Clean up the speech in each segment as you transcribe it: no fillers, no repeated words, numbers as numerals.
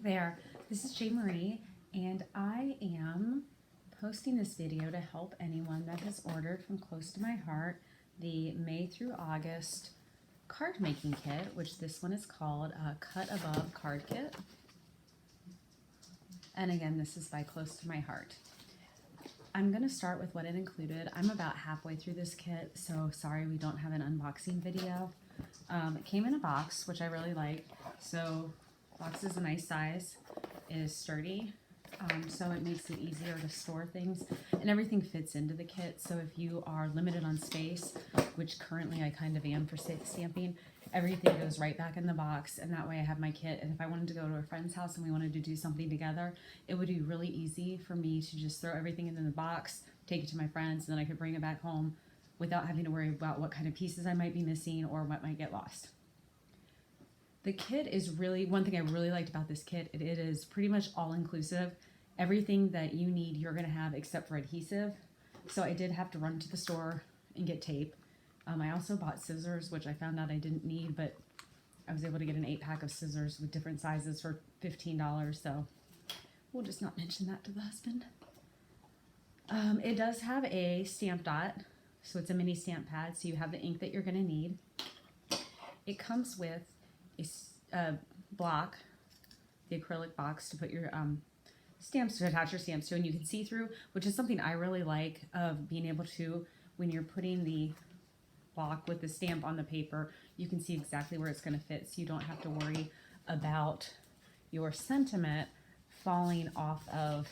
There, this is Jay Marie, and I am posting this video to help anyone that has ordered from Close to My Heart the May through August card making kit, which this one is called a Cut Above Card Kit. And again, this is by Close to My Heart. I'm going to start with what it included. I'm about halfway through this kit, so sorry we don't have an unboxing video. It came in a box, which I really like. So box is a nice size, it is sturdy, so it makes it easier to store things, and everything fits into the kit. So if you are limited on space, which currently I kind of am for stamping, everything goes right back in the box, and that way I have my kit. And if I wanted to go to a friend's house and we wanted to do something together, it would be really easy for me to just throw everything in the box, take it to my friends, and then I could bring it back home without having to worry about what kind of pieces I might be missing or what might get lost. The kit is really, one thing I really liked about this kit, it is pretty much all inclusive. Everything that you need you're gonna have except for adhesive. So I did have to run to the store and get tape. I also bought scissors, which I found out I didn't need, but I was able to get an 8-pack of scissors with different sizes for $15, so we'll just not mention that to the husband. It does have a stamp dot, so it's a mini stamp pad, so you have the ink that you're gonna need. It comes with a block, the acrylic box to put your stamps, to attach your stamps to, and you can see through, which is something I really like, of being able to, when you're putting the block with the stamp on the paper, you can see exactly where it's going to fit, so you don't have to worry about your sentiment falling off of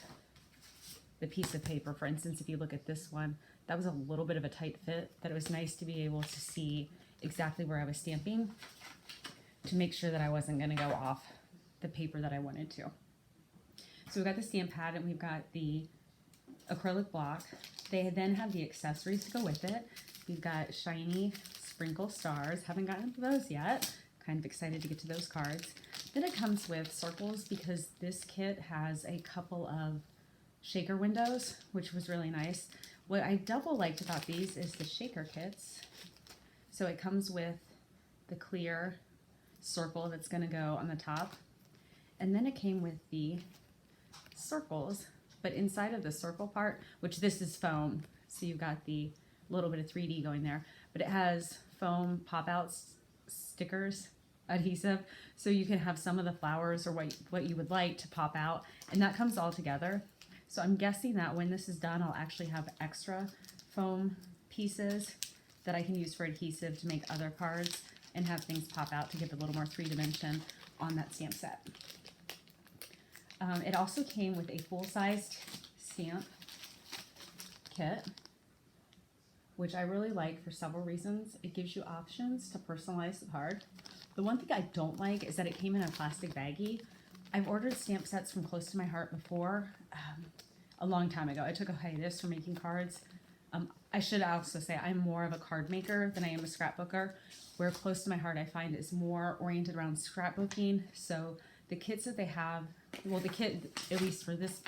the piece of paper. For instance, if you look at this one, that was a little bit of a tight fit, that it was nice to be able to see exactly where I was stamping, to make sure that I wasn't going to go off the paper that I wanted to. So we've got the stamp pad and we've got the acrylic block. They then have the accessories to go with it. We've got shiny sprinkle stars. Haven't gotten to those yet. Kind of excited to get to those cards. Then it comes with circles, because this kit has a couple of shaker windows, which was really nice. What I double liked about these is the shaker kits. So it comes with the clear circle that's going to go on the top, and then it came with the circles, but inside of the circle part, which this is foam, so you've got the little bit of 3D going there, but it has foam pop-out stickers, adhesive, so you can have some of the flowers or what you would like to pop out, and that comes all together. So I'm guessing that when this is done, I'll actually have extra foam pieces that I can use for adhesive to make other cards and have things pop out to give a little more 3-dimension on that stamp set. It also came with a full-sized stamp kit, which I really like for several reasons. It gives you options to personalize the card. The one thing I don't like is that it came in a plastic baggie. I've ordered stamp sets from Close to My Heart before, a long time ago. I took a hiatus from making cards. I should also say I'm more of a card maker than I am a scrapbooker, where Close to My Heart I find is more oriented around scrapbooking. So the kits that they have, well, the kit, at least for this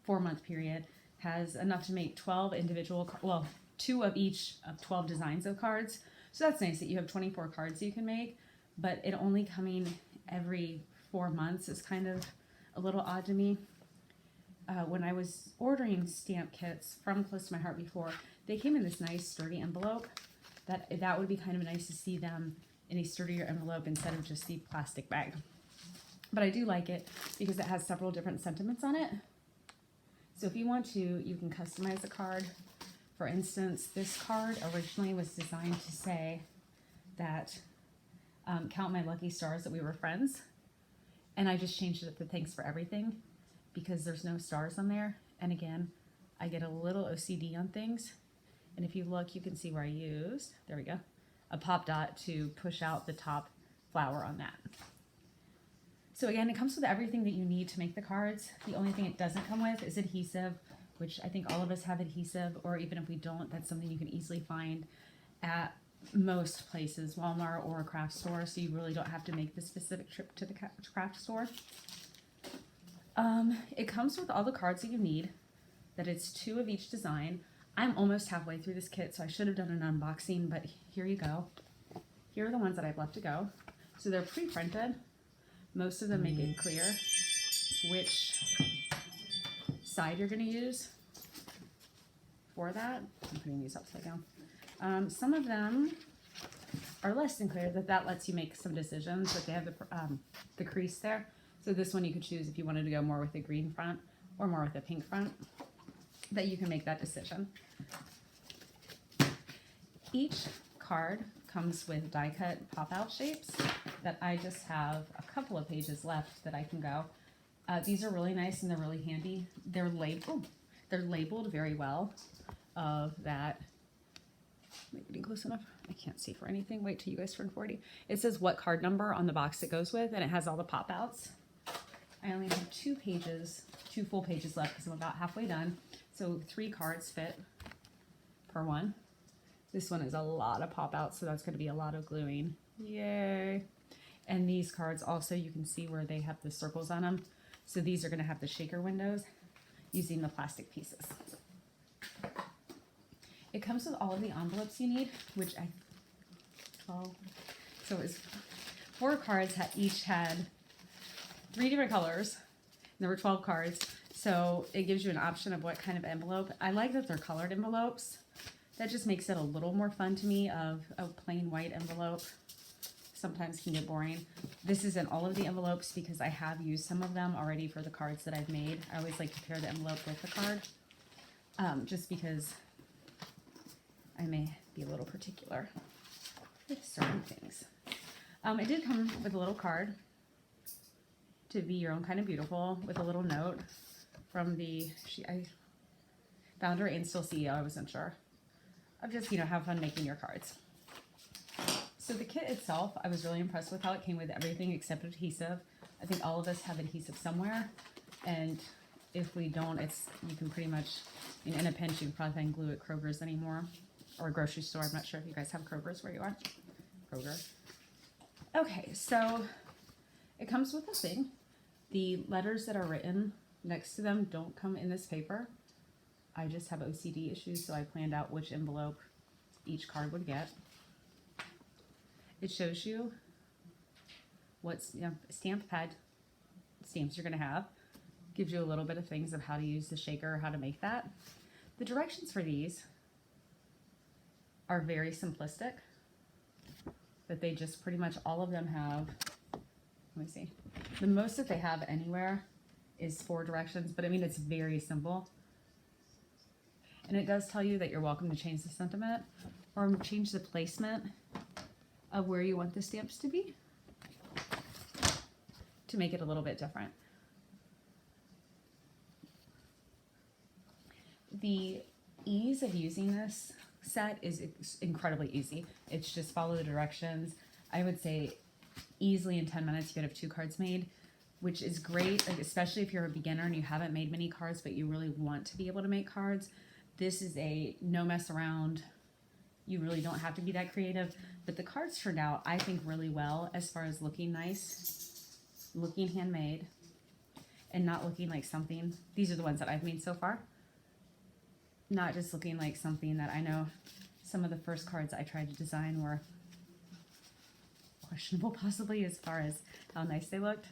4-month period, has enough to make 12 individual, well, 2 of each of 12 designs of cards. So that's nice that you have 24 cards you can make, but it only coming every 4 months is kind of a little odd to me. When I was ordering stamp kits from Close to My Heart before, they came in this nice sturdy envelope. That would be kind of nice to see them in a sturdier envelope instead of just the plastic bag. But I do like it because it has several different sentiments on it. So if you want to, you can customize the card. For instance, this card originally was designed to say that count my lucky stars that we were friends. And I just changed it to thanks for everything, because there's no stars on there. And again, I get a little OCD on things. And if you look, you can see where I used, there we go, a pop dot to push out the top flower on that. So again, it comes with everything that you need to make the cards. The only thing it doesn't come with is adhesive, which I think all of us have adhesive, or even if we don't, that's something you can easily find at most places, Walmart or a craft store, so you really don't have to make the specific trip to the craft store. It comes with all the cards that you need, that it's 2 of each design. I'm almost halfway through this kit, so I should have done an unboxing, but here you go. Here are the ones that I've left to go. So they're pre-printed. Most of them make it clear which side you're going to use for that. I'm putting these upside down. Some of them are less than clear, that lets you make some decisions, but they have the crease there. So this one you could choose if you wanted to go more with a green front or more with a pink front, that you can make that decision. Each card comes with die cut pop out shapes that I just have a couple of pages left that I can go. These are really nice and they're really handy. They're labeled very well of that. Am I getting close enough? I can't see for anything. Wait till you guys turn 40. It says what card number on the box it goes with, and it has all the pop outs. I only have 2 full pages left because I'm about halfway done. So 3 cards fit per one. This one is a lot of pop outs, so that's going to be a lot of gluing. Yay. And these cards also, you can see where they have the circles on them. So these are going to have the shaker windows using the plastic pieces. It comes with all of the envelopes you need, which 12. So it was 4 cards each had 3 different colors. And there were 12 cards. So it gives you an option of what kind of envelope. I like that they're colored envelopes. That just makes it a little more fun to me. Of a plain white envelope sometimes can get boring. This is in all of the envelopes because I have used some of them already for the cards that I've made. I always like to pair the envelope with the card, just because I may be a little particular with certain things. It did come with a little card to be your own kind of beautiful, with a little note from the founder and still CEO. I wasn't sure. Of just, have fun making your cards. So the kit itself, I was really impressed with how it came with everything except adhesive. I think all of us have adhesive somewhere, and if we don't, you can pretty much, in a pinch, you can probably find glue at Kroger's anymore, or a grocery store. I'm not sure if you guys have Kroger's where you are. Kroger. Okay, so it comes with this thing. The letters that are written next to them don't come in this paper. I just have OCD issues, so I planned out which envelope each card would get. It shows you what stamp pad stamps you're going to have. Gives you a little bit of things of how to use the shaker, how to make that. The directions for these are very simplistic, that they just pretty much all of them have, let me see, the most that they have anywhere is 4 directions, but I mean, it's very simple. And it does tell you that you're welcome to change the sentiment or change the placement of where you want the stamps to be to make it a little bit different. The ease of using this set is incredibly easy. It's just follow the directions. I would say easily in 10 minutes you could have 2 cards made, which is great, especially if you're a beginner and you haven't made many cards but you really want to be able to make cards. This is a no mess around. You really don't have to be that creative, but the cards turned out, I think, really well as far as looking nice, looking handmade, and not looking like something. These are the ones that I've made so far. Not just looking like something that I know some of the first cards I tried to design were questionable, possibly, as far as how nice they looked.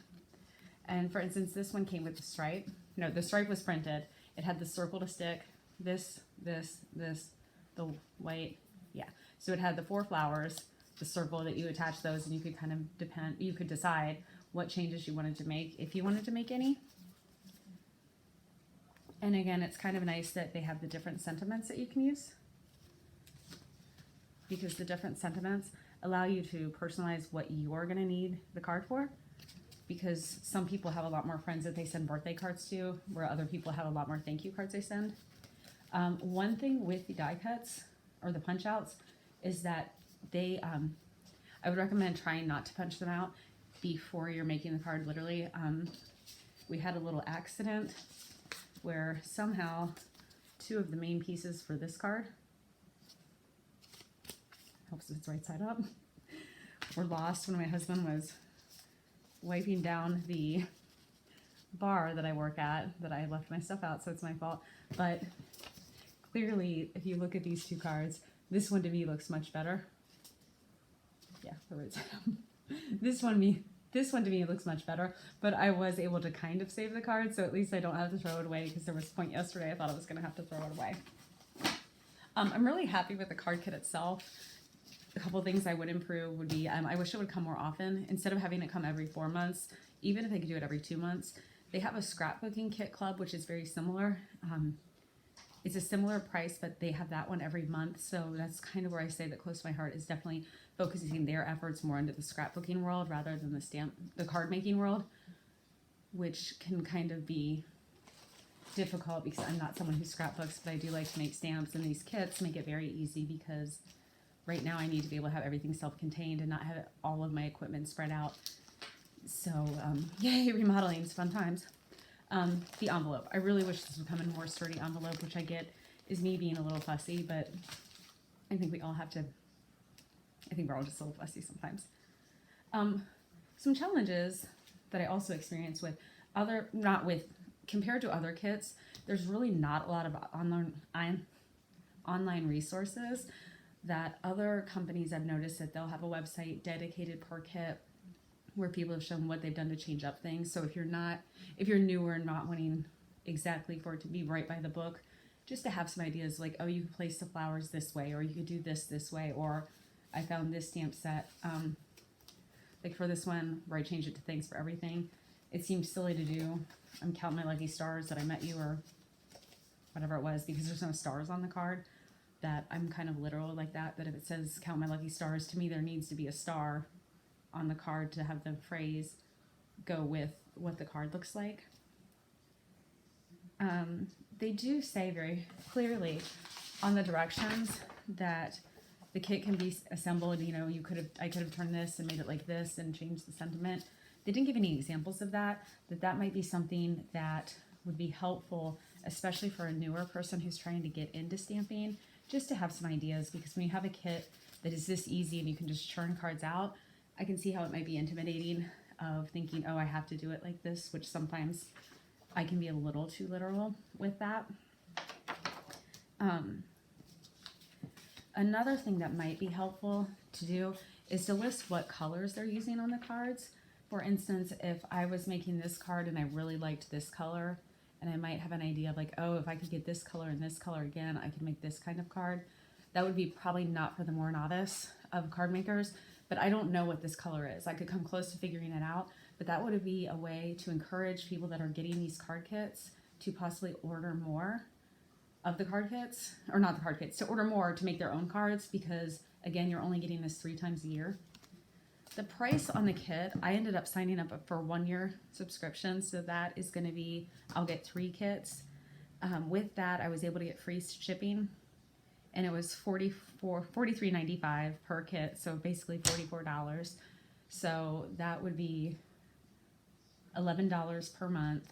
And for instance, this one came with the stripe. No, the stripe was printed. It had the circle to stick. This, the white, yeah. So it had the 4 flowers, the circle that you attach those, and you could kind of you could decide what changes you wanted to make, if you wanted to make any. And again, it's kind of nice that they have the different sentiments that you can use, because the different sentiments allow you to personalize what you're going to need the card for. Because some people have a lot more friends that they send birthday cards to, where other people have a lot more thank you cards they send. One thing with the die cuts or the punch outs is that I would recommend trying not to punch them out before you're making the card, literally. We had a little accident where somehow 2 of the main pieces for this card, helps if it's right side up, were lost when my husband was wiping down the bar that I work at, that I left my stuff out, so it's my fault. But clearly, if you look at these 2 cards, this one to me looks much better. Yeah, the right side up. This this one to me looks much better, but I was able to kind of save the card, so at least I don't have to throw it away, because there was a point yesterday I thought I was going to have to throw it away. I'm really happy with the card kit itself. A couple things I would improve would be, I wish it would come more often. Instead of having it come every 4 months, even if they could do it every 2 months, they have a scrapbooking kit club, which is very similar. It's a similar price, but they have that one every month. So that's kind of where I say that close to my heart is definitely focusing their efforts more into the scrapbooking world rather than the card making world, which can kind of be difficult because I'm not someone who scrapbooks, but I do like to make stamps, and these kits make it very easy because right now I need to be able to have everything self-contained and not have all of my equipment spread out. So yay, remodeling is fun times. The envelope. I really wish this would come in a more sturdy envelope, which I get is me being a little fussy, but I think we all have to, I think we're all just a little fussy sometimes. Some challenges that I also experience with compared to other kits, there's really not a lot of online resources that other companies I've noticed that they'll have a website dedicated per kit where people have shown what they've done to change up things. So if you're newer and not wanting exactly for it to be right by the book, just to have some ideas like, oh, you could place the flowers this way, or you could do this way, or I found this stamp set, like for this one where I changed it to thanks for everything. It seems silly to do. I'm counting my lucky stars that I met you or whatever it was, because there's no stars on the card. That I'm kind of literal like that if it says count my lucky stars, to me there needs to be a star on the card to have the phrase go with what the card looks like. They do say very clearly on the directions that the kit can be assembled. You know, I could have turned this and made it like this and changed the sentiment. They didn't give any examples of that might be something that would be helpful, especially for a newer person who's trying to get into stamping, just to have some ideas, because when you have a kit that is this easy and you can just churn cards out, I can see how it might be intimidating of thinking, oh, I have to do it like this, which sometimes I can be a little too literal with that. Another thing that might be helpful to do is to list what colors they're using on the cards. For instance, if I was making this card and I really liked this color, and I might have an idea of like, oh, if I could get this color and this color again, I could make this kind of card. That would be probably not for the more novice of card makers, but I don't know what this color is. I could come close to figuring it out, but that would be a way to encourage people that are getting these card kits to possibly order more of the card kits, or not the card kits, to order more to make their own cards, because again, you're only getting this 3 times a year. The price on the kit, I ended up signing up for 1-year subscription, so that is going to be, I'll get 3 kits. With that, I was able to get free shipping, and it was $43.95 per kit, so basically $44. So that would be $11 per month,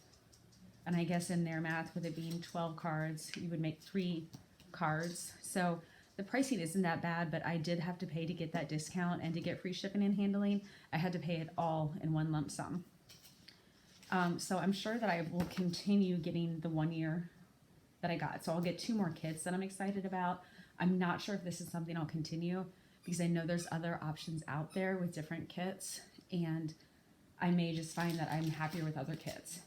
and I guess in their math, with it being 12 cards, you would make 3 cards. So the pricing isn't that bad, but I did have to pay to get that discount, and to get free shipping and handling, I had to pay it all in one lump sum. So I'm sure that I will continue getting the 1 year that I got. So I'll get 2 more kits that I'm excited about. I'm not sure if this is something I'll continue, because I know there's other options out there with different kits, and I may just find that I'm happier with other kits.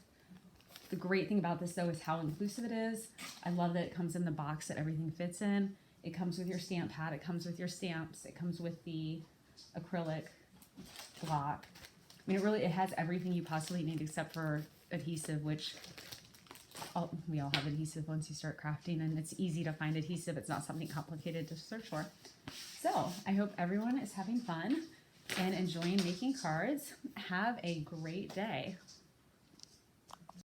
The great thing about this though is how inclusive it is. I love that it comes in the box that everything fits in. It comes with your stamp pad, it comes with your stamps, it comes with the acrylic block. I mean, it has everything you possibly need except for adhesive, which we all have adhesive once you start crafting, and it's easy to find adhesive. It's not something complicated to search for. So I hope everyone is having fun and enjoying making cards. Have a great day.